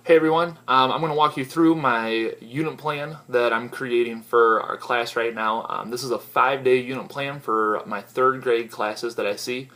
Hey everyone, I'm going to walk you through my unit plan that I'm creating for our class right now. This is a 5-day unit plan for my third grade classes that I see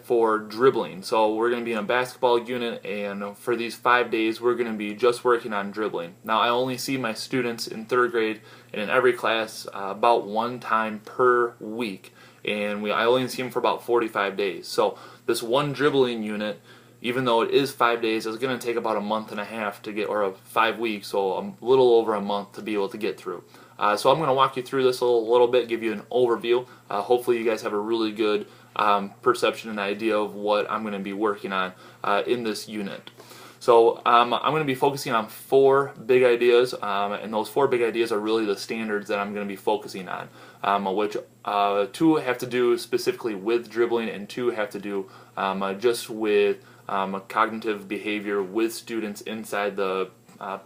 for dribbling. So we're going to be in a basketball unit, and for these 5 days we're going to be just working on dribbling. Now I only see my students in third grade and in every class about one time per week, and I only see them for about 45 days. So this one dribbling unit, even though it is 5 days, it's going to take about a month and a half to get, or 5 weeks, so a little over a month to be able to get through. So I'm going to walk you through this a little bit, give you an overview. Hopefully you guys have a really good perception and idea of what I'm going to be working on in this unit. So I'm going to be focusing on 4 big ideas, and those 4 big ideas are really the standards that I'm going to be focusing on, which 2 have to do specifically with dribbling, and 2 have to do just with cognitive behavior with students inside the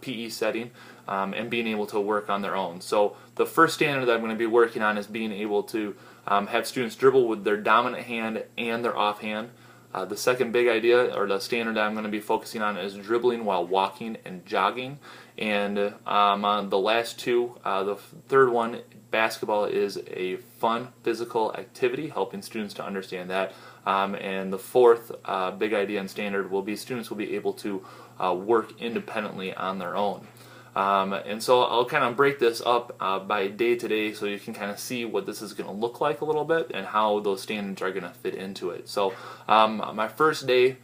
PE setting, and being able to work on their own. So the first standard that I'm going to be working on is being able to have students dribble with their dominant hand and their offhand. The second big idea, or the standard that I'm going to be focusing on, is dribbling while walking and jogging. And on the last 2, the third one, basketball, is a fun physical activity, helping students to understand that. And the fourth big idea and standard will be students will be able to work independently on their own. And so I'll kind of break this up by day to day, so you can kind of see what this is going to look like a little bit and how those standards are going to fit into it. So my first day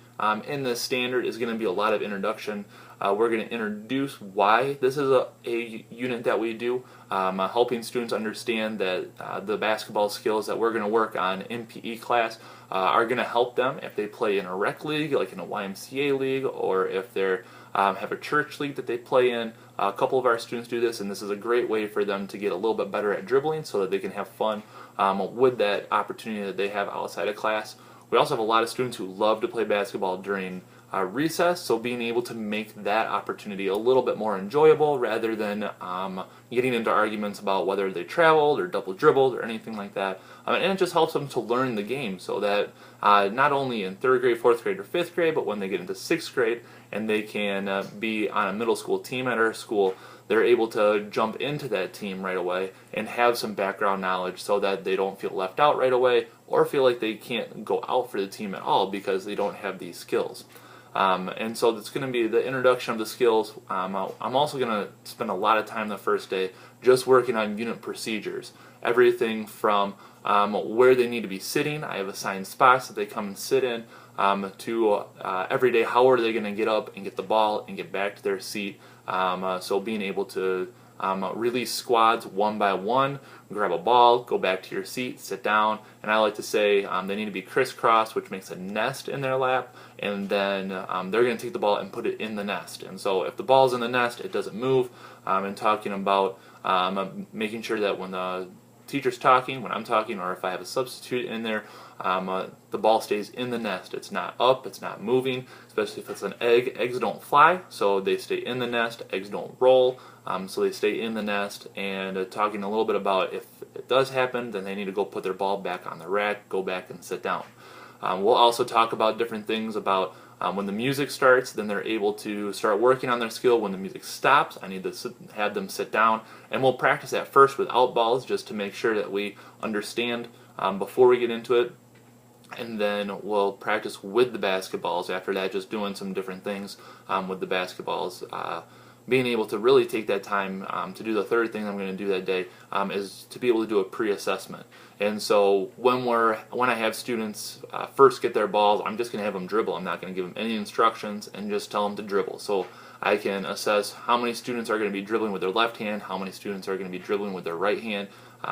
in this standard is going to be a lot of introduction. We're going to introduce why this is a unit that we do, helping students understand that the basketball skills that we're going to work on in PE class are going to help them if they play in a rec league, like in a YMCA league, or if they're have a church league that they play in. A couple of our students do this, and this is a great way for them to get a little bit better at dribbling so that they can have fun with that opportunity that they have outside of class. We also have a lot of students who love to play basketball during recess, so being able to make that opportunity a little bit more enjoyable rather than getting into arguments about whether they traveled or double dribbled or anything like that. And it just helps them to learn the game so that not only in 3rd grade, 4th grade, or 5th grade, but when they get into 6th grade and they can be on a middle school team at our school, they're able to jump into that team right away and have some background knowledge so that they don't feel left out right away or feel like they can't go out for the team at all because they don't have these skills. And so it's going to be the introduction of the skills. I'm also going to spend a lot of time the first day just working on unit procedures. Everything from where they need to be sitting. I have assigned spots that they come and sit in, to every day how are they going to get up and get the ball and get back to their seat. So being able to release squads one by one, grab a ball, go back to your seat, sit down, and I like to say they need to be crisscross, which makes a nest in their lap, and then they're going to take the ball and put it in the nest. And so if the ball's in the nest, it doesn't move. And talking about making sure that when the teacher's talking, when I'm talking, or if I have a substitute in there, the ball stays in the nest. It's not up, it's not moving, especially if it's an egg. Eggs don't fly, so they stay in the nest. Eggs don't roll, so they stay in the nest. And talking a little bit about if it does happen, then they need to go put their ball back on the rack, go back and sit down. We'll also talk about different things about when the music starts, then they're able to start working on their skill. When the music stops, I need to have them sit down, and we'll practice at first without balls just to make sure that we understand before we get into it. And then we'll practice with the basketballs after that, just doing some different things with the basketballs. Being able to really take that time to do the third thing I'm going to do that day is to be able to do a pre-assessment. And so when I have students first get their balls, I'm just going to have them dribble. I'm not going to give them any instructions and just tell them to dribble. So I can assess how many students are going to be dribbling with their left hand, how many students are going to be dribbling with their right hand.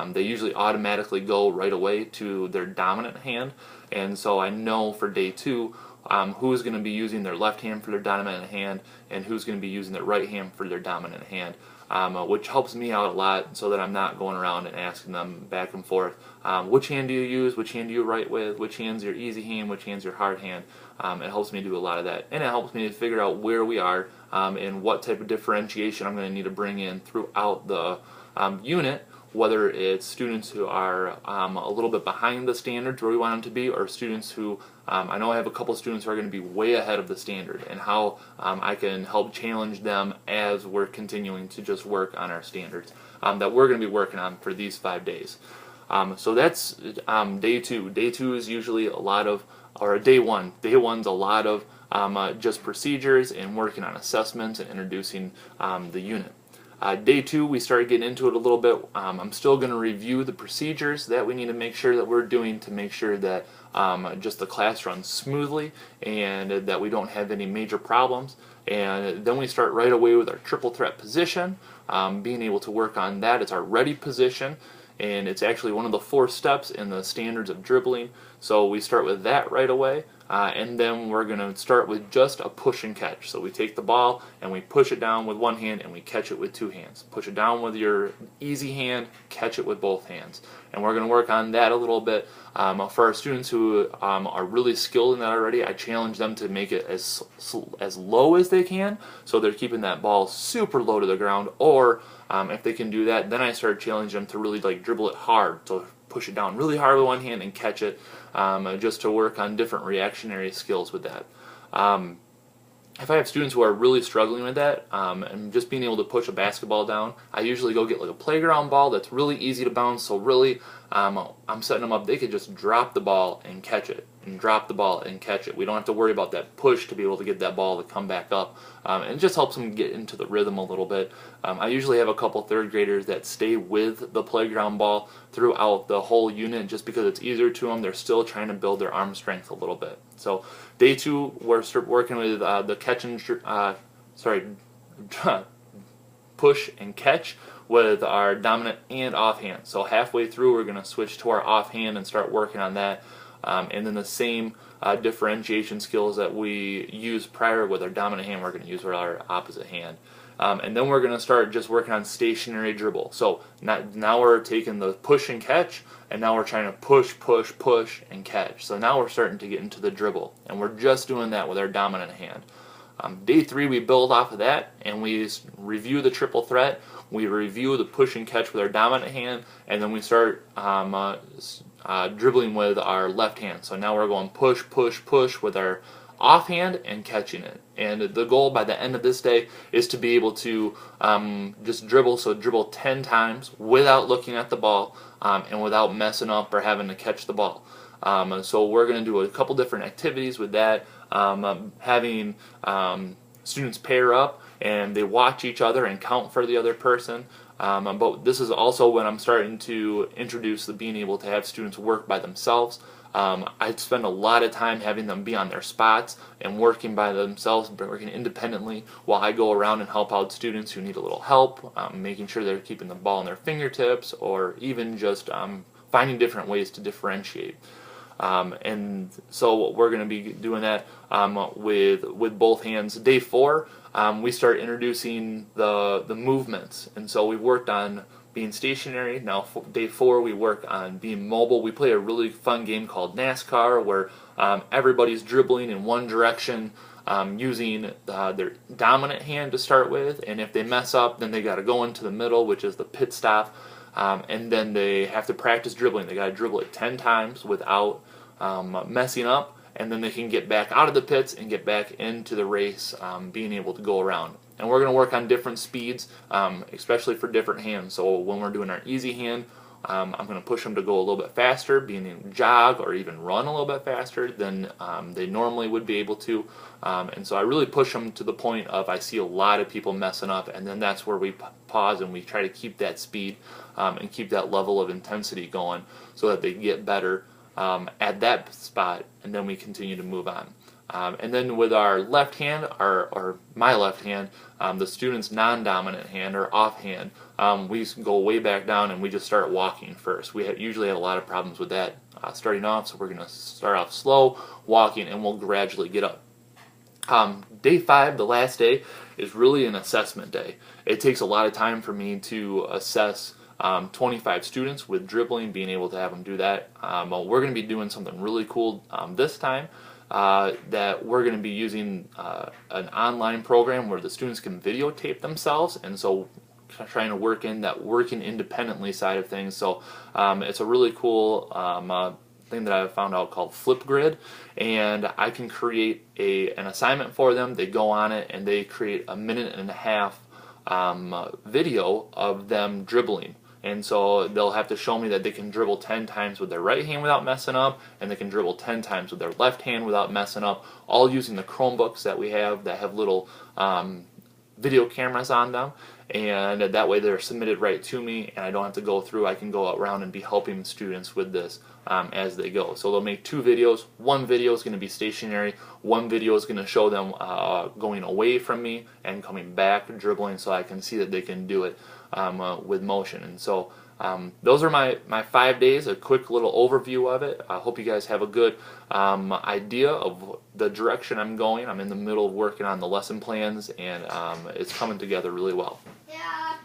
They usually automatically go right away to their dominant hand, and so I know for day 2 who's going to be using their left hand for their dominant hand and who's going to be using their right hand for their dominant hand, which helps me out a lot so that I'm not going around and asking them back and forth, which hand do you use, which hand do you write with, which hand's your easy hand, which hand's your hard hand. It helps me do a lot of that, and it helps me to figure out where we are and what type of differentiation I'm going to need to bring in throughout the unit, whether it's students who are a little bit behind the standards where we want them to be, or students who, I know I have a couple students who are going to be way ahead of the standard, and how I can help challenge them as we're continuing to just work on our standards that we're going to be working on for these 5 days. So that's day 2. Day 2 is usually a lot of, or day 1. Day 1's a lot of just procedures and working on assessments and introducing the unit. Day 2, we started getting into it a little bit. I'm still going to review the procedures that we need to make sure that we're doing to make sure that just the class runs smoothly and that we don't have any major problems. And then we start right away with our triple threat position, being able to work on that. It's our ready position, and it's actually one of the 4 steps in the standards of dribbling. So we start with that right away. And then we're going to start with just a push and catch. So we take the ball and we push it down with one hand and we catch it with 2 hands. Push it down with your easy hand, catch it with both hands. And we're going to work on that a little bit. For our students who are really skilled in that already, I challenge them to make it as low as they can, so they're keeping that ball super low to the ground. Or if they can do that, then I start challenging them to really dribble it hard. So push it down really hard with one hand and catch it, just to work on different reactionary skills with that. If I have students who are really struggling with that, and just being able to push a basketball down, I usually go get a playground ball that's really easy to bounce. So really, I'm setting them up. They could just drop the ball and catch it, and drop the ball and catch it. We don't have to worry about that push to be able to get that ball to come back up, and it just helps them get into the rhythm a little bit. I usually have a couple 3rd graders that stay with the playground ball throughout the whole unit, just because it's easier to them. They're still trying to build their arm strength a little bit. So day 2, we're working with the catch and push and catch with our dominant and offhand. So halfway through, we're going to switch to our offhand and start working on that. And then the same differentiation skills that we used prior with our dominant hand, we're going to use with our opposite hand. And then we're going to start just working on stationary dribble. So now we're taking the push and catch, and now we're trying to push, push, push, and catch. So now we're starting to get into the dribble, and we're just doing that with our dominant hand. Day 3, we build off of that, and we review the triple threat. We review the push and catch with our dominant hand, and then we start dribbling with our left hand. So now we're going push, push, push with our offhand and catching it. And the goal by the end of this day is to be able to just dribble, so dribble 10 times without looking at the ball, and without messing up or having to catch the ball. So we're going to do a couple different activities with that, having students pair up and they watch each other and count for the other person. But this is also when I'm starting to introduce the being able to have students work by themselves. I spend a lot of time having them be on their spots and working by themselves, working independently, while I go around and help out students who need a little help, making sure they're keeping the ball in their fingertips, or even just finding different ways to differentiate. And so we're going to be doing that with both hands. Day 4, we start introducing the movements, and so we worked on being stationary. Now day 4, we work on being mobile. We play a really fun game called NASCAR, where everybody's dribbling in one direction, using their dominant hand to start with, and if they mess up, then they got to go into the middle, which is the pit stop, and then they have to practice dribbling. They got to dribble it 10 times without messing up, and then they can get back out of the pits and get back into the race, being able to go around. And we're going to work on different speeds, especially for different hands. So when we're doing our easy hand, I'm going to push them to go a little bit faster, being able to jog or even run a little bit faster than they normally would be able to. And so I really push them to the point of I see a lot of people messing up, and then that's where we pause and we try to keep that speed and keep that level of intensity going so that they get better at that spot, and then we continue to move on. And then with our left hand, or my left hand, the student's non-dominant hand or offhand, we go way back down and we just start walking first. We usually have a lot of problems with that starting off, so we're going to start off slow, walking, and we'll gradually get up. Day 5, the last day, is really an assessment day. It takes a lot of time for me to assess 25 students with dribbling, being able to have them do that. We're going to be doing something really cool this time. That we're going to be using an online program where the students can videotape themselves, and so trying to work in that working independently side of things. So it's a really cool thing that I found out called Flipgrid, and I can create an assignment for them. They go on it and they create a 1.5 minute video of them dribbling. And so they'll have to show me that they can dribble 10 times with their right hand without messing up, and they can dribble 10 times with their left hand without messing up, all using the Chromebooks that we have that have little video cameras on them. And that way they're submitted right to me, and I don't have to go through. I can go around and be helping students with this as they go. So they'll make 2 videos. One video is going to be stationary. One video is going to show them going away from me and coming back, dribbling, so I can see that they can do it with motion. And so those are my 5 days, a quick little overview of it. I hope you guys have a good idea of the direction I'm going. I'm in the middle of working on the lesson plans, and it's coming together really well. Yeah.